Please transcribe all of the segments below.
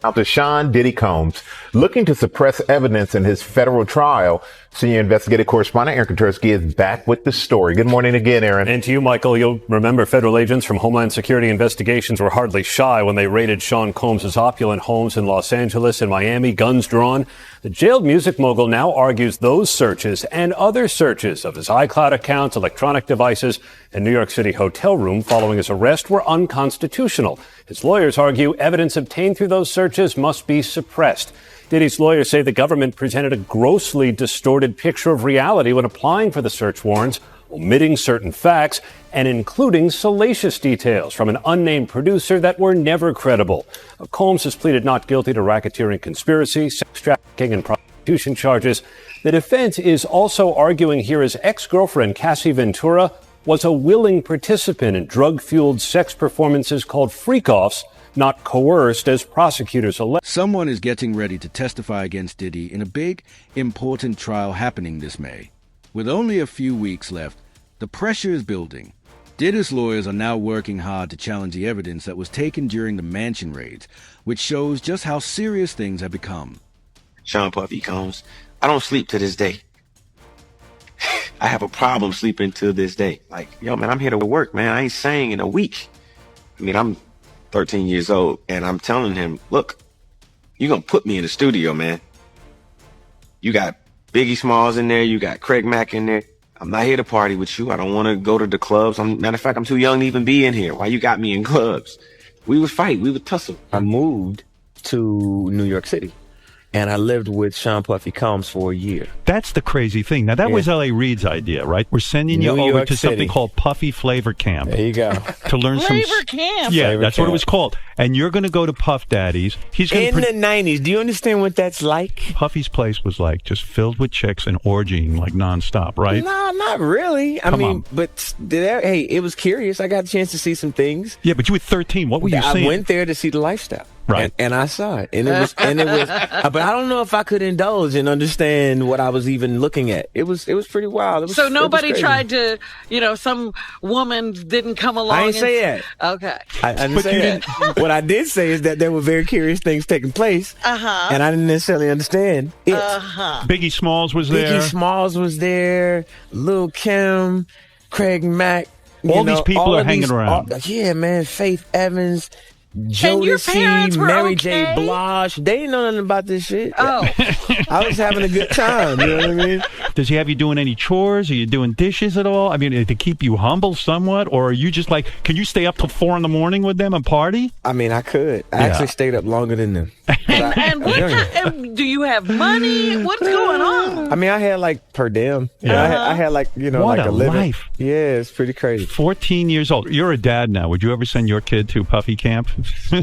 Out to Sean Diddy Combs, looking to suppress evidence in his federal trial. Senior investigative correspondent Aaron Katursky is back with the story. Good morning again, Aaron. And to you, Michael. You'll remember federal agents from Homeland Security investigations were hardly shy when they raided Sean Combs' opulent homes in Los Angeles and Miami, guns drawn. The jailed music mogul now argues those searches and other searches of his iCloud accounts, electronic devices, and New York City hotel room following his arrest were unconstitutional. His lawyers argue evidence obtained through those searches must be suppressed. Diddy's lawyers say the government presented a grossly distorted picture of reality when applying for the search warrants, omitting certain facts and including salacious details from an unnamed producer that were never credible. Combs has pleaded not guilty to racketeering conspiracy, sex trafficking, and prostitution charges. The defense is also arguing here his ex-girlfriend, Cassie Ventura, was a willing participant in drug-fueled sex performances called freak-offs, not coerced as prosecutors allege. Someone is getting ready to testify against Diddy in a big, important trial happening this May. With only a few weeks left, the pressure is building. Diddy's lawyers are now working hard to challenge the evidence that was taken during the mansion raids, which shows just how serious things have become. Sean Puffy Combs, I don't sleep to this day. I have a problem sleeping to this day. Like, yo, man, I'm here to work, man. I ain't sang in a week. I mean, I'm 13 years old, and I'm telling him, look, you're going to put me in the studio, man. You got Biggie Smalls in there. You got Craig Mack in there. I'm not here to party with you. I don't want to go to the clubs. Matter of fact, I'm too young to even be in here. Why you got me in clubs? We would fight. We would tussle. I moved to New York City, and I lived with Sean Puffy Combs for a year. That's the crazy thing. Now, that was L.A. Reid's idea, right? We're sending you over to something called Puffy Flavor Camp. There you go. To learn Flavor some... Camp? Yeah, Flavor that's Camp. what it was called. And you're going to go to Puff Daddy's. He's going In the 90s, do you understand what that's like? Puffy's place was like just filled with chicks and orgying like nonstop, right? No, not really. I mean, but hey, it was curious. I got a chance to see some things. Yeah, but you were 13. What were you seeing? I went there to see the lifestyle. Right. And I saw it. And it was, but I don't know if I could indulge and understand what I was even looking at. It was pretty wild. So nobody tried to, some woman didn't come along. I didn't say that. Okay. I didn't say that. What I did say is that there were very curious things taking place. And I didn't necessarily understand it. Biggie Smalls was there. Biggie Smalls was there. Lil' Kim, Craig Mack. All these people are hanging around. Yeah, man. Faith Evans. And your parents Jodeci, were Mary okay? J. Blige. They didn't know nothing about this shit. Oh. I was having a good time. You know what I mean? Does he have you doing any chores? Are you doing dishes at all? I mean, to keep you humble somewhat? Or are you just like, can you stay up till 4 a.m. with them and party? I mean, I could. I actually stayed up longer than them. And do you have money? What's going on? I mean, I had like per diem. Yeah. I had like, What like a living. life. Yeah, it's pretty crazy. 14 years old. You're a dad now. Would you ever send your kid to Puffy Camp?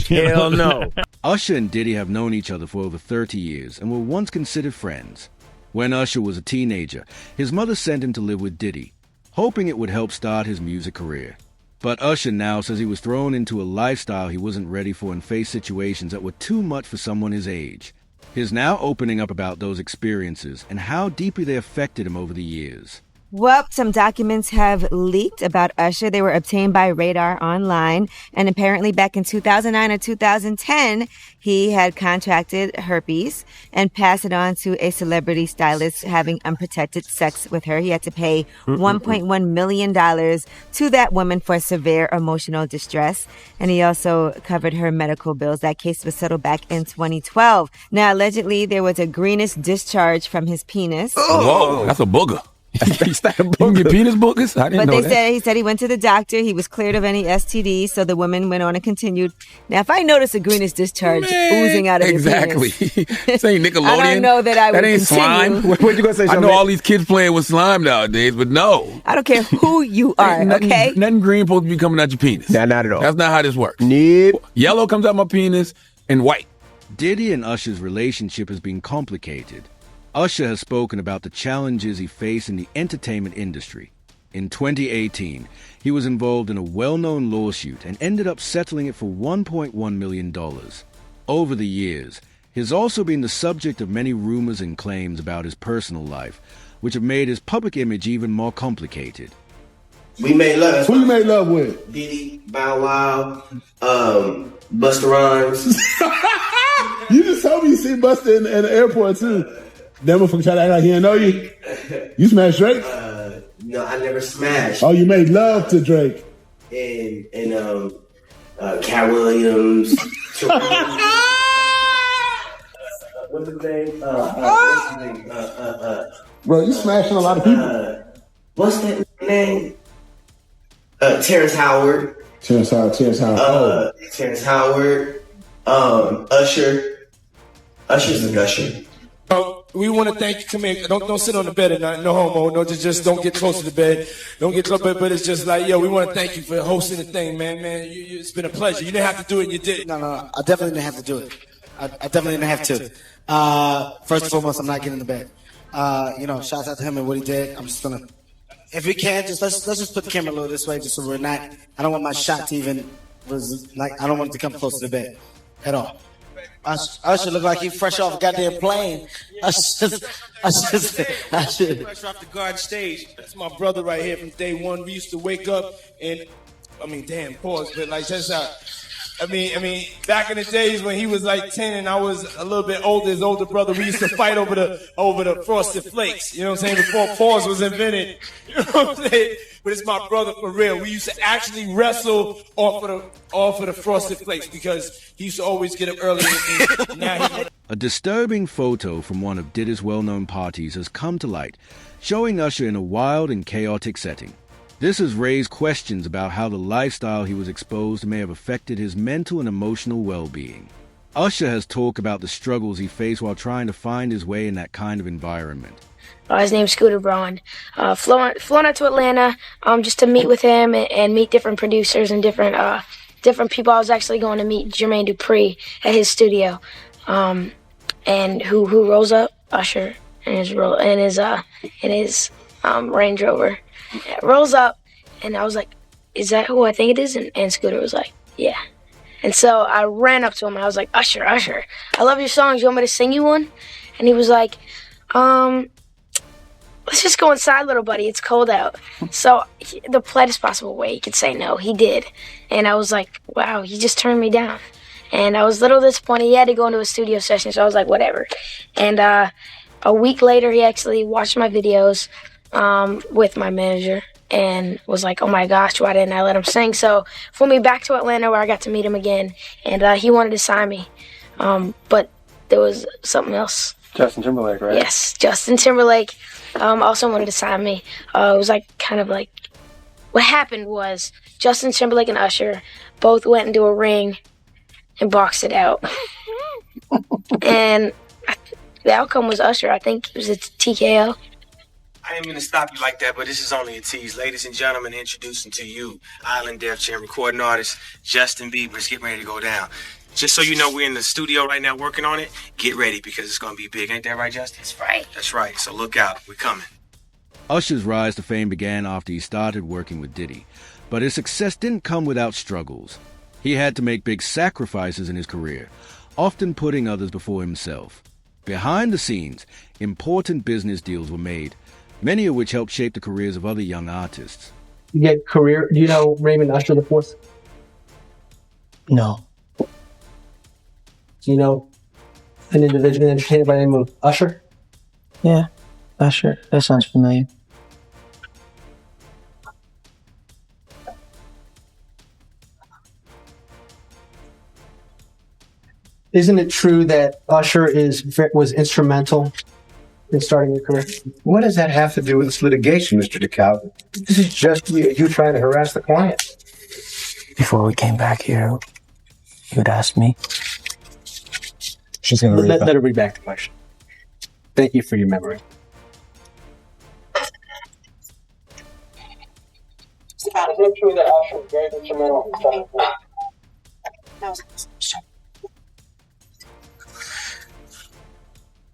Hell no. Usher and Diddy have known each other for over 30 years and were once considered friends. When Usher was a teenager, his mother sent him to live with Diddy, hoping it would help start his music career. But Usher now says he was thrown into a lifestyle he wasn't ready for and faced situations that were too much for someone his age. He's now opening up about those experiences and how deeply they affected him over the years. Well, some documents have leaked about Usher. They were obtained by Radar Online. And apparently back in 2009 or 2010, he had contracted herpes and passed it on to a celebrity stylist having unprotected sex with her. He had to pay $1.1 million to that woman for severe emotional distress. And he also covered her medical bills. That case was settled back in 2012. Now, allegedly, there was a greenish discharge from his penis. Whoa, that's a booger. You can get penis boogers? I didn't know that. He said he went to the doctor. He was cleared of any STDs. So the woman went on and continued. Now, if I notice a greenish discharge oozing out of your penis, This ain't Nickelodeon. I don't know that I would That ain't continue. slime. What you gonna say? I know all these kids playing with slime nowadays, but no. I don't care who you are, okay? Nothing green supposed to be coming out your penis. Nah, not at all. That's not how this works. Nope. Yellow comes out my penis and white. Diddy and Usher's relationship has been complicated. Usher has spoken about the challenges he faced in the entertainment industry. In 2018, he was involved in a well-known lawsuit and ended up settling it for $1.1 million. Over the years, he's also been the subject of many rumors and claims about his personal life, which have made his public image even more complicated. We made love. Who you made love with? Diddy, Bow Wow, Busta Rhymes. see Busta in the airport too. That motherfucker try to act like he didn't know you. You smashed Drake? No, I never smashed. Oh, you made love to Drake. And Cat Williams. What's his name? Bro, you smashing a lot of people. What's that name? Terrence Howard. Terrence Howard. Terrence Howard. Usher. Usher's a gusher. We want to thank you. Come here. Don't sit on the bed at night. No homo. No, just don't get close to the bed. Don't get close. But it's just like, yo, we want to thank you for hosting the thing, man. It's been a pleasure. You didn't have to do it, and you did. No. I definitely didn't have to do it. I definitely didn't have to. First and foremost, I'm not getting in the bed. Shouts out to him and what he did. I'm just gonna, if we can, let's just put the camera a little this way, just so we're not. I don't want my shot to even I don't want it to come close to the bed at all. Usher look like he fresh off a goddamn plane. Usher. Fresh off the guard stage. That's my brother right here from day one. We used to wake up and, pause, but like that's how. Back in the days when he was like 10 and I was a little bit older, his older brother, we used to fight over the Frosted Flakes. You know what I'm saying? Before pause was invented. You know what I'm saying? But it's my brother for real. We used to actually wrestle off of the Frosted Flakes because he used to always get up early. A disturbing photo from one of Diddy's well-known parties has come to light, showing Usher in a wild and chaotic setting. This has raised questions about how the lifestyle he was exposed to may have affected his mental and emotional well-being. Usher has talked about the struggles he faced while trying to find his way in that kind of environment. His name's Scooter Braun. Flown out to Atlanta just to meet with him and meet different producers and different people. I was actually going to meet Jermaine Dupri at his studio, and who rolls up Usher in his Range Rover. It rolls up, and I was like, "Is that who I think it is?" And Scooter was like, "Yeah." And so I ran up to him and I was like, Usher, I love your songs. You want me to sing you one?" And he was like, "Let's just go inside, little buddy. It's cold out." So the politest possible way he could say no, he did. And I was like, wow, he just turned me down. And I was a little disappointed. He had to go into a studio session, so I was like, whatever. And a week later, he actually watched my videos with my manager and was like, oh my gosh, why didn't I let him sing? So flew me back to Atlanta where I got to meet him again, and he wanted to sign me. But there was something else. Justin Timberlake, right? Yes, Justin Timberlake also wanted to sign me. It was what happened was Justin Timberlake and Usher both went into a ring and boxed it out. And the outcome was Usher. I think it was a TKO. I ain't gonna stop you like that, but this is only a tease. Ladies and gentlemen, introducing to you Island Def Jam recording artist Justin Bieber. It's getting ready to go down. Just so you know, we're in the studio right now working on it. Get ready because it's gonna be big. Ain't that right, Justin? That's right. That's right. So look out. We're coming. Usher's rise to fame began after he started working with Diddy, but his success didn't come without struggles. He had to make big sacrifices in his career, often putting others before himself. Behind the scenes, important business deals were made, many of which helped shape the careers of other young artists. Do you know Raymond Usher the Fourth? No. Do you know an individual entertainer by the name of Usher? Yeah, Usher. That sounds familiar. Isn't it true that Usher was instrumental in starting your career? What does that have to do with this litigation, Mr. DeKalb? This is just you trying to harass the client. Before we came back here, you would ask me. She's going to let her read back the question. Thank you for your memory. Is it true that Usher was very instrumental in starting your career?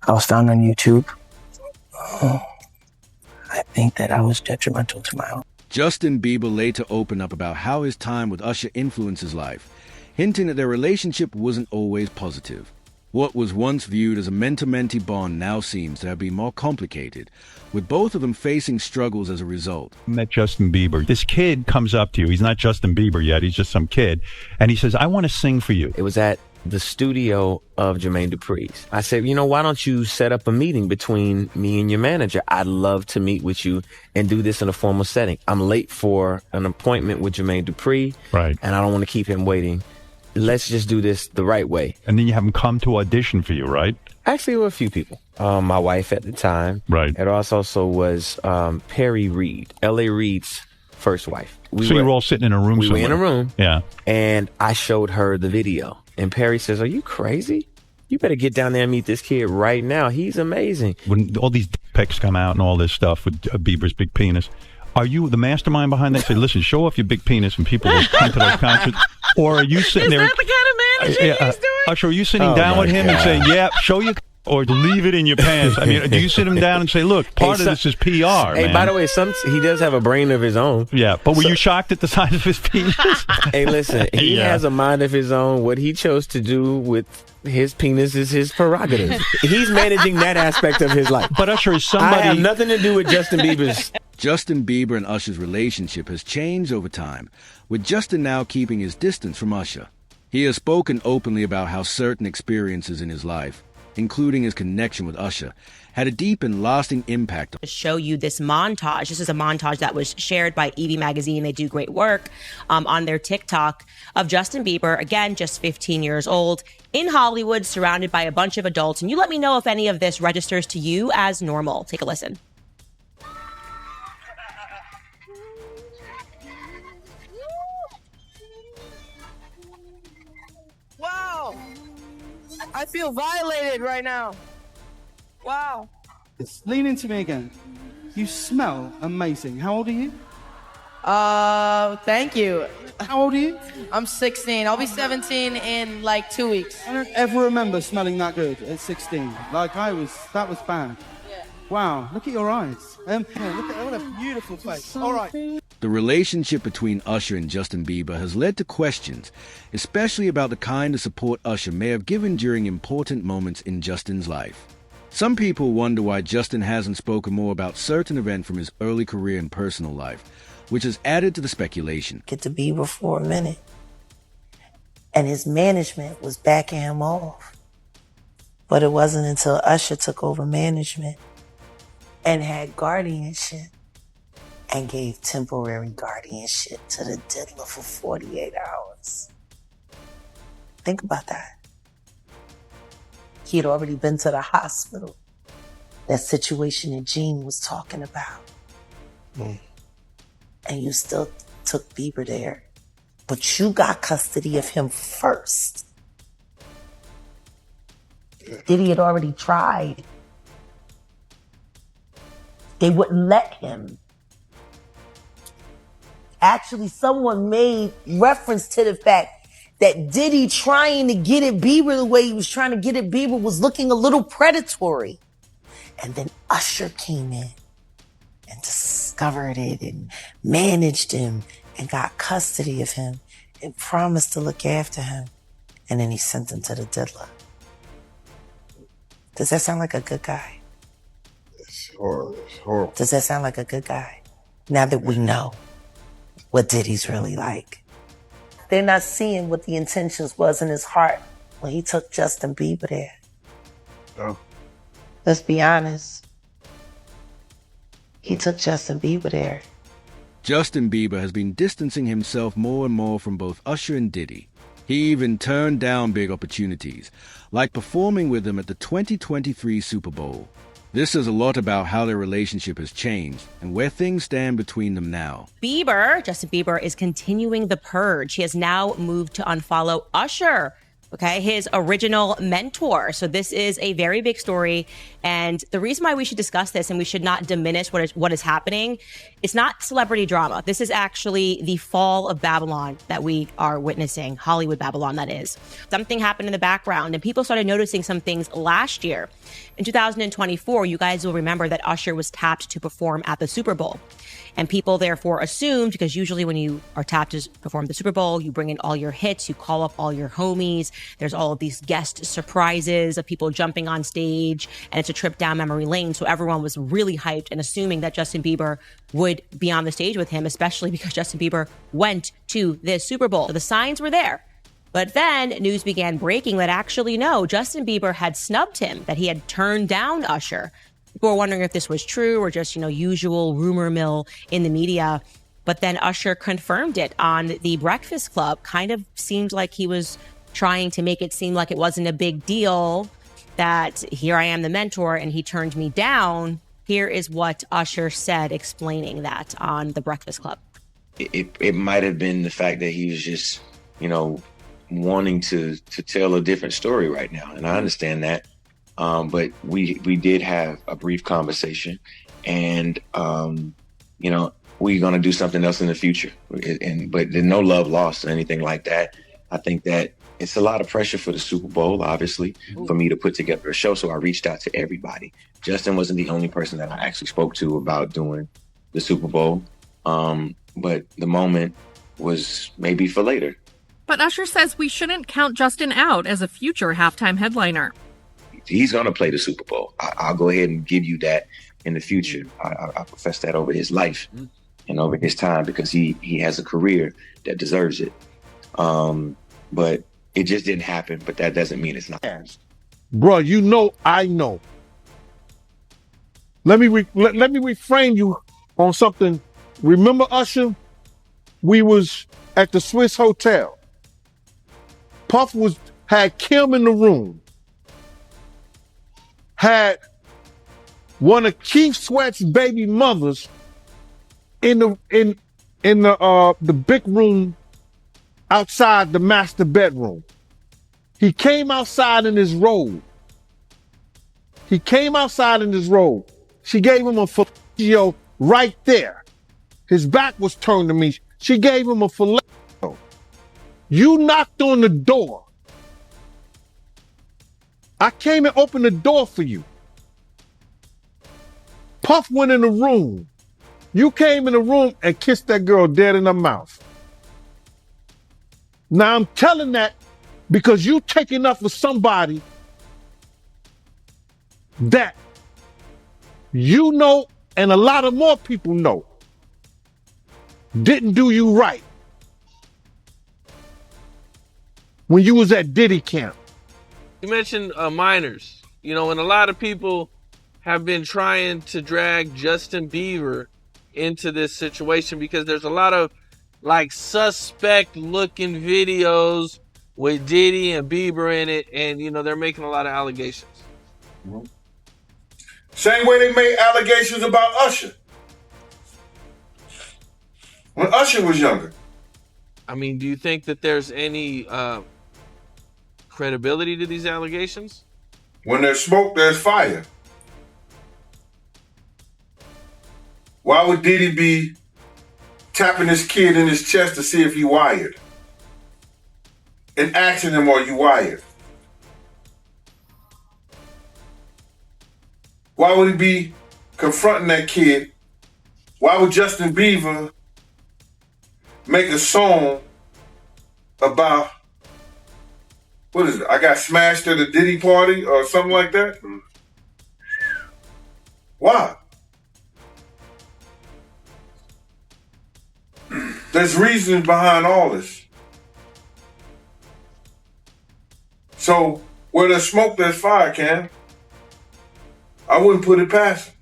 I was found on YouTube. I think that I was detrimental to my own. Justin Bieber later opened up about how his time with Usher influenced his life, hinting that their relationship wasn't always positive. What was once viewed as a mentor-mentee bond now seems to have been more complicated, with both of them facing struggles as a result. I met Justin Bieber. This kid comes up to you. He's not Justin Bieber yet. He's just some kid. And he says, I want to sing for you. It was at the studio of Jermaine Dupri's. I said, why don't you set up a meeting between me and your manager? I'd love to meet with you and do this in a formal setting. I'm late for an appointment with Jermaine Dupri, right? And I don't want to keep him waiting. Let's just do this the right way. And then you have him come to audition for you, right? Actually, there were a few people. My wife at the time. Right. It also was Perry Reed, L.A. Reid's first wife. So you were all sitting in a room somewhere? We were in a room. Yeah. And I showed her the video. And Perry says, "Are you crazy? You better get down there and meet this kid right now. He's amazing." When all these pics come out and all this stuff with Bieber's big penis, are you the mastermind behind that? Say, listen, show off your big penis and people will come to those concerts. Or are you sitting there? Is that the kind of manager he's doing? Usher, are you sitting down with him and saying, yeah, show your... Or leave it in your pants? I mean, do you sit him down and say, look, part of this is PR, man. By the way, he does have a brain of his own. Yeah, but were you shocked at the size of his penis? Hey, listen, he has a mind of his own. What he chose to do with his penis is his prerogative. He's managing that aspect of his life. But Usher, is somebody... I have nothing to do with Justin Bieber's... Justin Bieber and Usher's relationship has changed over time, with Justin now keeping his distance from Usher. He has spoken openly about how certain experiences in his life, including his connection with Usher, had a deep and lasting impact. To show you this montage. This is a montage that was shared by Evie Magazine. They do great work on their TikTok of Justin Bieber, again, just 15 years old, in Hollywood, surrounded by a bunch of adults. And you let me know if any of this registers to you as normal. Take a listen. Wow. I feel violated right now. Wow. Lean into me again. You smell amazing. How old are you? Thank you. How old are you? I'm 16. I'll be 17 in like 2 weeks. I don't ever remember smelling that good at 16. Like that was bad. Yeah. Wow, look at your eyes. Yeah, look at what a beautiful face. All right. The relationship between Usher and Justin Bieber has led to questions, especially about the kind of support Usher may have given during important moments in Justin's life. Some people wonder why Justin hasn't spoken more about certain events from his early career and personal life, which has added to the speculation. Get to Bieber for a minute, and his management was backing him off. But it wasn't until Usher took over management and had guardianship and gave temporary guardianship to the diddler for 48 hours. Think about that. He had already been to the hospital. That situation that Gene was talking about. And you still took Bieber there. But you got custody of him first. Diddy had already tried. They wouldn't let him. Actually, someone made reference to the fact that Diddy trying to get at Bieber the way he was trying to get at Bieber was looking a little predatory. And then Usher came in and discovered it and managed him and got custody of him and promised to look after him. And then he sent him to the diddler. Does that sound like a good guy? It's horrible. Does that sound like a good guy? Now that we know what Diddy's really like. They're not seeing what the intentions was in his heart when he took Justin Bieber there. Oh. Let's be honest. He took Justin Bieber there. Justin Bieber has been distancing himself more and more from both Usher and Diddy. He even turned down big opportunities, like performing with them at the 2023 Super Bowl. This says a lot about how their relationship has changed and where things stand between them now. Justin Bieber, is continuing the purge. He has now moved to unfollow Usher, his original mentor. So this is a very big story. And the reason why we should discuss this and we should not diminish what is happening, it's not celebrity drama. This is actually the fall of Babylon that we are witnessing, Hollywood Babylon, that is. Something happened in the background and people started noticing some things last year. In 2024, you guys will remember that Usher was tapped to perform at the Super Bowl. And people therefore assumed, because usually when you are tapped to perform the Super Bowl, you bring in all your hits, you call up all your homies. There's all of these guest surprises of people jumping on stage, and it's a trip down memory lane. So everyone was really hyped and assuming that Justin Bieber would be on the stage with him, especially because Justin Bieber went to this Super Bowl. So the signs were there. But then news began breaking that actually, no, Justin Bieber had snubbed him, that he had turned down Usher. People were wondering if this was true or just, usual rumor mill in the media. But then Usher confirmed it on The Breakfast Club. Kind of seemed like he was trying to make it seem like it wasn't a big deal, that here I am, the mentor, and he turned me down. Here is what Usher said explaining that on The Breakfast Club. It might have been the fact that he was just, wanting to tell a different story right now. And I understand that. But we did have a brief conversation, and, we're going to do something else in the future. But there's no love lost or anything like that. I think that it's a lot of pressure for the Super Bowl, obviously, for me to put together a show. So I reached out to everybody. Justin wasn't the only person that I actually spoke to about doing the Super Bowl. But the moment was maybe for later. But Usher says we shouldn't count Justin out as a future halftime headliner. He's going to play the Super Bowl. I'll go ahead and give you that in the future. I profess that over his life and over his time, because he has a career that deserves it. But it just didn't happen, but that doesn't mean it's not. Bro, I know. Let me reframe you on something. Remember Usher? We was at the Swiss Hotel. Puff had Kim in the room. Had one of Keith Sweat's baby mothers in the big room outside the master bedroom. He came outside in his robe. She gave him a fellatio right there. His back was turned to me. She gave him a fellatio. You knocked on the door. I came and opened the door for you. Puff went in the room. You came in the room and kissed that girl dead in her mouth. Now I'm telling that because you taking up for somebody that you know and a lot of more people know didn't do you right when you was at Diddy camp. You mentioned minors, and a lot of people have been trying to drag Justin Bieber into this situation because there's a lot of suspect looking videos with Diddy and Bieber in it, and they're making a lot of allegations. Same way they made allegations about Usher when Usher was younger. I mean, do you think that there's any credibility to these allegations? When there's smoke, there's fire. Why would Diddy be tapping his kid in his chest to see if he wired? And asking him, are you wired? Why would he be confronting that kid? Why would Justin Bieber make a song about, what is it? I got smashed at a Diddy party or something like that? Why? There's reasons behind all this. So where there's smoke, there's fire, Cam. I wouldn't put it past him.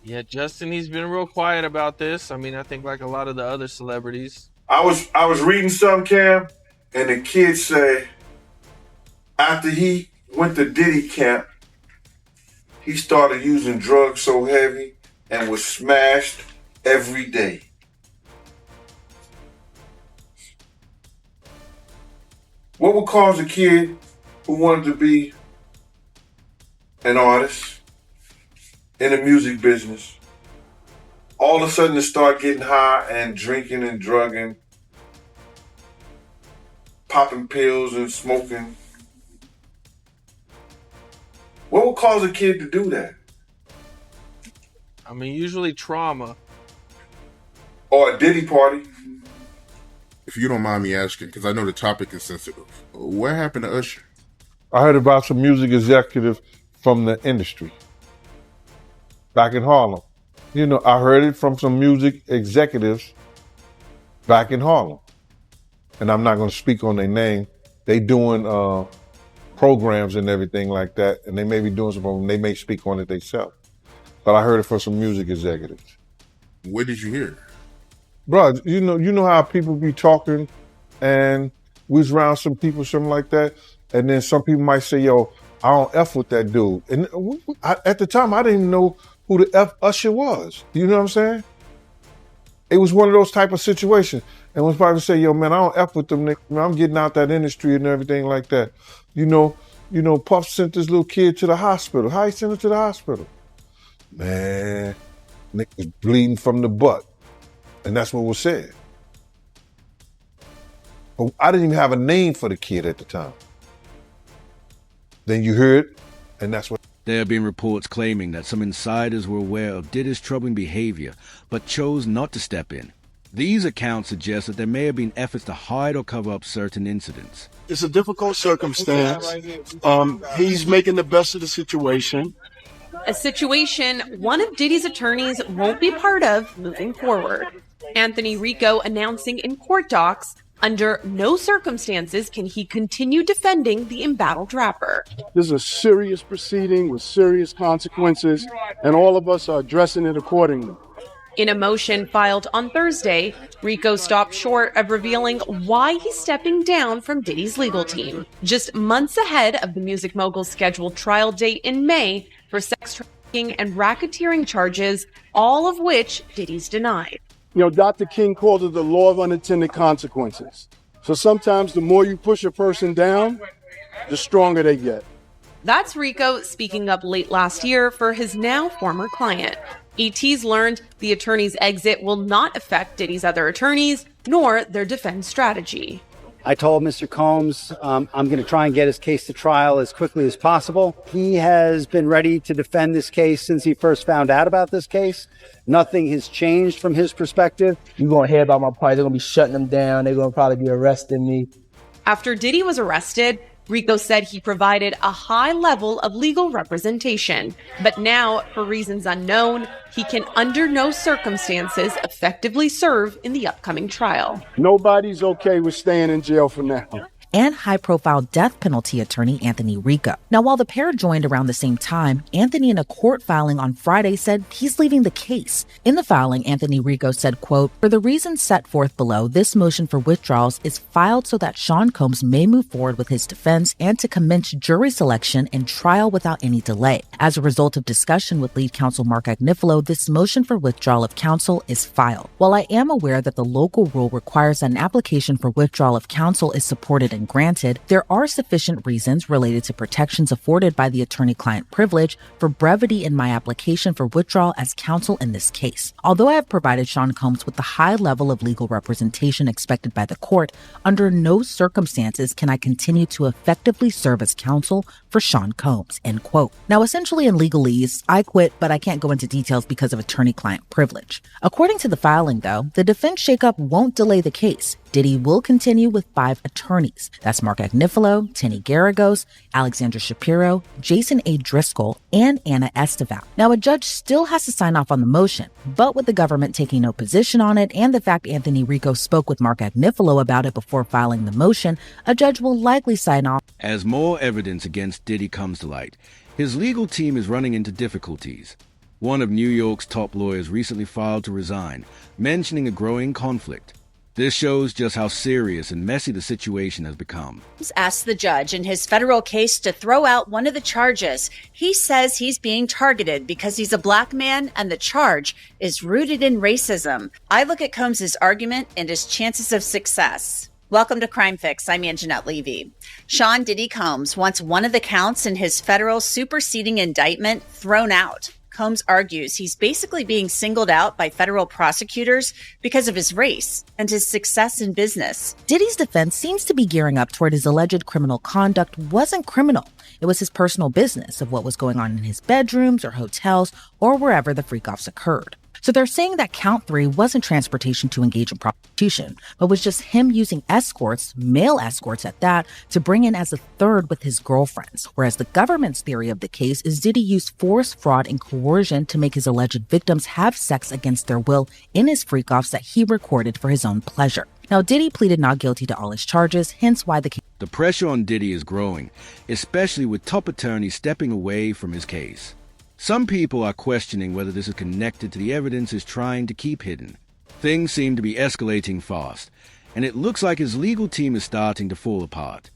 Yeah, Justin, he's been real quiet about this. I mean, I think like a lot of the other celebrities. I was reading some, Cam, and the kids say after he went to Diddy camp, he started using drugs so heavy and was smashed every day. What would cause a kid who wanted to be an artist in the music business all of a sudden to start getting high and drinking and drugging, popping pills and smoking? What would cause a kid to do that? I mean, usually trauma. Or a Diddy party. If you don't mind me asking, because I know the topic is sensitive, what happened to Usher? I heard about some music executive from the industry back in Harlem. I heard it from some music executives back in Harlem. and I'm not going to speak on their name. They doing programs and everything like that, and they may be doing something. They may speak on it themselves. But I heard it from some music executives. Where did you hear it? Bro, you know how people be talking, and we was around some people, something like that, and then some people might say, "Yo, I don't F with that dude." And at the time, I didn't even know who the F Usher was. You know what I'm saying? It was one of those type of situations. And when people say, "Yo, man, I don't F with them niggas, man, I'm getting out that industry and everything like that." You know, Puff sent this little kid to the hospital. How he sent him to the hospital? Man, niggas bleeding from the butt. And that's what was said. But I didn't even have a name for the kid at the time. Then you heard it, and that's what... There have been reports claiming that some insiders were aware of Diddy's troubling behavior, but chose not to step in. These accounts suggest that there may have been efforts to hide or cover up certain incidents. It's a difficult circumstance. He's making the best of the situation. A situation one of Diddy's attorneys won't be part of moving forward. Anthony Rico announcing in court docs, under no circumstances can he continue defending the embattled rapper. This is a serious proceeding with serious consequences, and all of us are addressing it accordingly. In a motion filed on Thursday, Rico stopped short of revealing why he's stepping down from Diddy's legal team, just months ahead of the music mogul's scheduled trial date in May for sex trafficking and racketeering charges, all of which Diddy's denied. You know, Dr. King called it the law of unintended consequences. So sometimes the more you push a person down, the stronger they get. That's Rico speaking up late last year for his now former client. ET's learned the attorney's exit will not affect Diddy's other attorneys, nor their defense strategy. I told Mr. Combs I'm going to try and get his case to trial as quickly as possible. He has been ready to defend this case since he first found out about this case. Nothing has changed from his perspective. You're going to hear about my party. They're going to be shutting them down. They're going to probably be arresting me. After Diddy was arrested, Rico said he provided a high level of legal representation. But now, for reasons unknown, he can under no circumstances effectively serve in the upcoming trial. Nobody's okay with staying in jail for now. And high-profile death penalty attorney Anthony Rico. Now, while the pair joined around the same time, Anthony in a court filing on Friday said he's leaving the case. In the filing, Anthony Rico said, quote, "For the reasons set forth below, this motion for withdrawals is filed so that Sean Combs may move forward with his defense and to commence jury selection and trial without any delay. As a result of discussion with lead counsel Mark Agnifilo, this motion for withdrawal of counsel is filed. While I am aware that the local rule requires that an application for withdrawal of counsel is supported and granted, there are sufficient reasons related to protections afforded by the attorney-client privilege for brevity in my application for withdrawal as counsel in this case. Although I have provided Sean Combs with the high level of legal representation expected by the court, under no circumstances can I continue to effectively serve as counsel for Sean Combs," end quote. Now, essentially in legalese, I quit, but I can't go into details because of attorney-client privilege. According to the filing, though, the defense shakeup won't delay the case. Diddy will continue with 5 attorneys. That's Mark Agnifilo, Tenny Garagos, Alexandra Shapiro, Jason A. Driscoll, and Anna Esteval. Now, a judge still has to sign off on the motion, but with the government taking no position on it and the fact Anthony Rico spoke with Mark Agnifilo about it before filing the motion, a judge will likely sign off. As more evidence against Diddy comes to light, his legal team is running into difficulties. One of New York's top lawyers recently filed to resign, mentioning a growing conflict. This shows just how serious and messy the situation has become. Asked the judge in his federal case to throw out one of the charges. He says he's being targeted because he's a black man and the charge is rooted in racism. I look at Combs' argument and his chances of success. Welcome to Crime Fix. I'm Anjanette Levy. Sean Diddy Combs wants one of the counts in his federal superseding indictment thrown out. Combs argues he's basically being singled out by federal prosecutors because of his race and his success in business. Diddy's defense seems to be gearing up toward his alleged criminal conduct wasn't criminal. It was his personal business of what was going on in his bedrooms or hotels or wherever the freak-offs occurred. So they're saying that count 3 wasn't transportation to engage in prostitution, but was just him using escorts, male escorts at that, to bring in as a third with his girlfriends. Whereas the government's theory of the case is Diddy used force, fraud, and coercion to make his alleged victims have sex against their will in his freak-offs that he recorded for his own pleasure. Now, Diddy pleaded not guilty to all his charges, hence why the case. The pressure on Diddy is growing, especially with top attorneys stepping away from his case. Some people are questioning whether this is connected to the evidence he's trying to keep hidden. Things seem to be escalating fast, and it looks like his legal team is starting to fall apart.